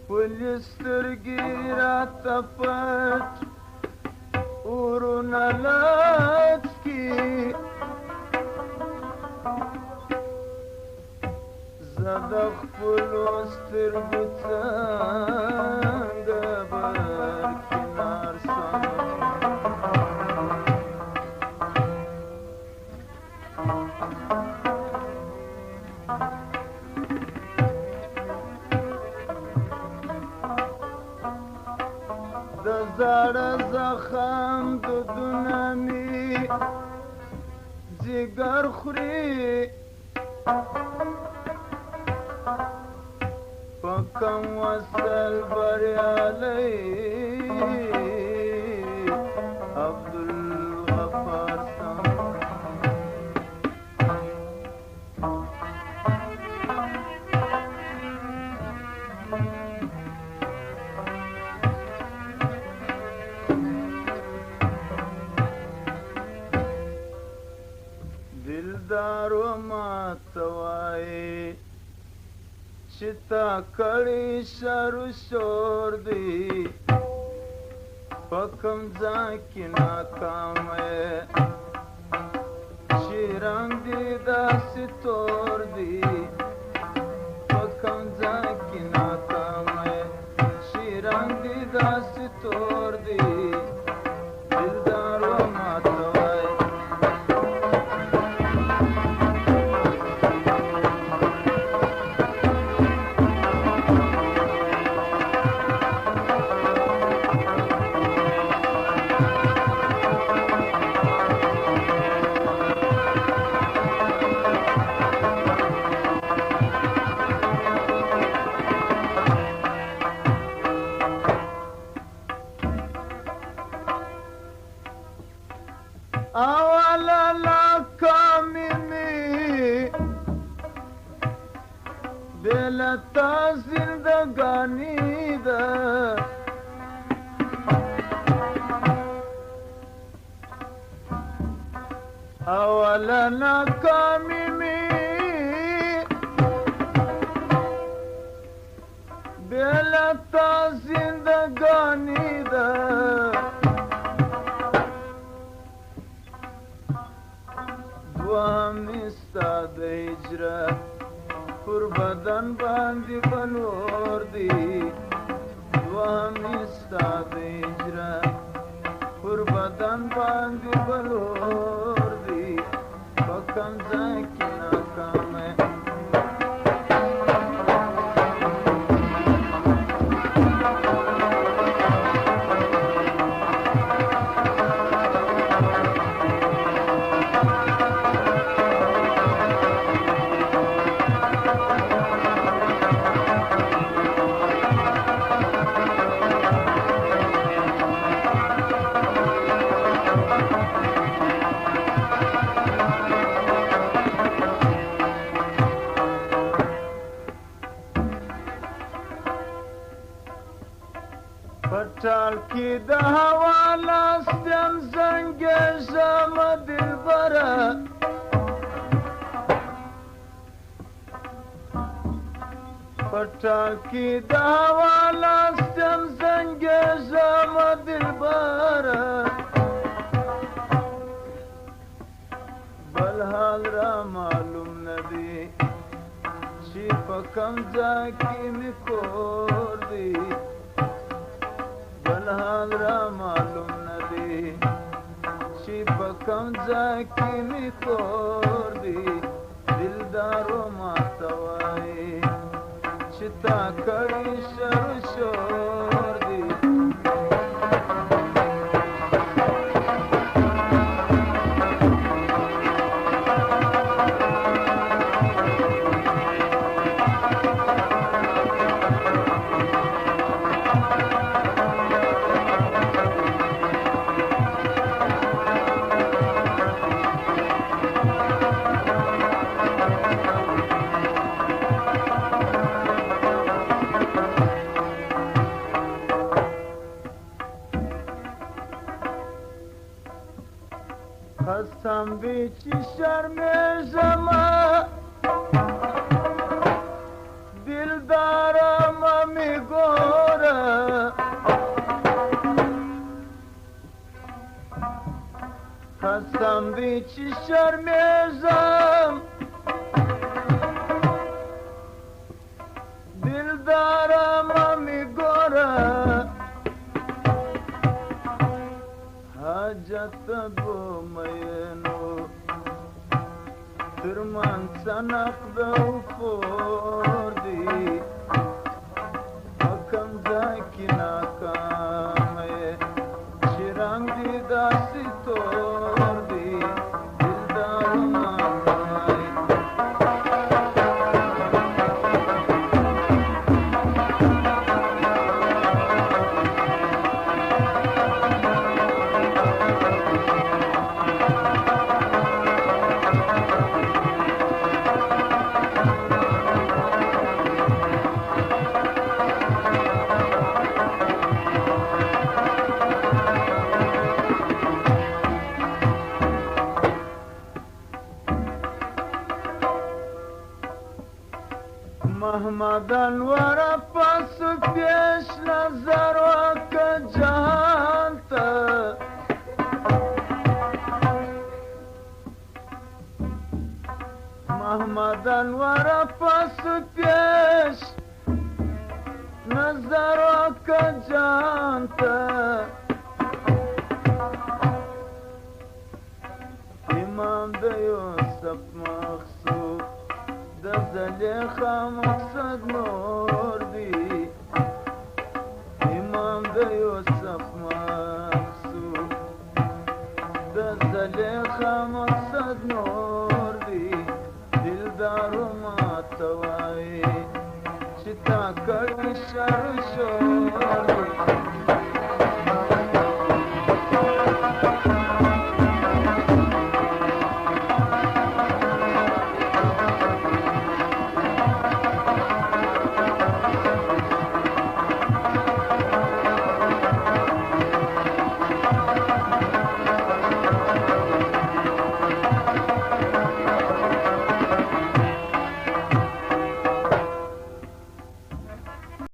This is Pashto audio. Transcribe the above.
خپلې سترګې راته پټ ورونه لڅکي زه د خپلو سترګو څنګه برکنار سم د زړه زخم دودونه مې ځیګر خوري په کم وصل بریالی عبدالغفار سم دلدارو ماته وایي چې تا کړی شر و شور دی په کوم ځای کې ناکام یې چې رنګ دې داسې تور دی په کوم ځای کې ناکام یې چې رنګ دې داسې تور دی دلدارو ماته وایي اولا ناکامی می دلتا زندگانی ده اولا ناکامی می دلتا زندگانی ده دوهمې ستا د هجرت پر بدن باندې بلور دی دوهمې ستا د هجرت پر بدن باندې بلور دی په کوم ځای کې ناکام یې پټال کې د هوا لاستم زنګېږم دلبره پټال کې د هوا لاستم زنګېږم دلبره بل حال را معلوم نه دی چې په کوم ځای کې مې کور دی بل حال را معلوم نه دی چې په کوم ځای کې مې کور دی دلدارو ماته وایي چې تا کړی شر و شور دی قسم بی چی شرمێژەمە غم دی چی شرمیزم دلدارم میگوره حاجت بومینو ترمان سنق دو فوردی حکم زاکی ناکامه شیرنگ دی داسی توردی دلدارم آمائی محمد انور پس پیش نظر وکه جهان ته محمد انور پس پیش نظر وکه جهان ته امام د یوسف مقصود د زلیخا مقصد نور دی امام د یوسف مقصود د زلیخا مقصد نور دی دلدارو ماتوائی چی تا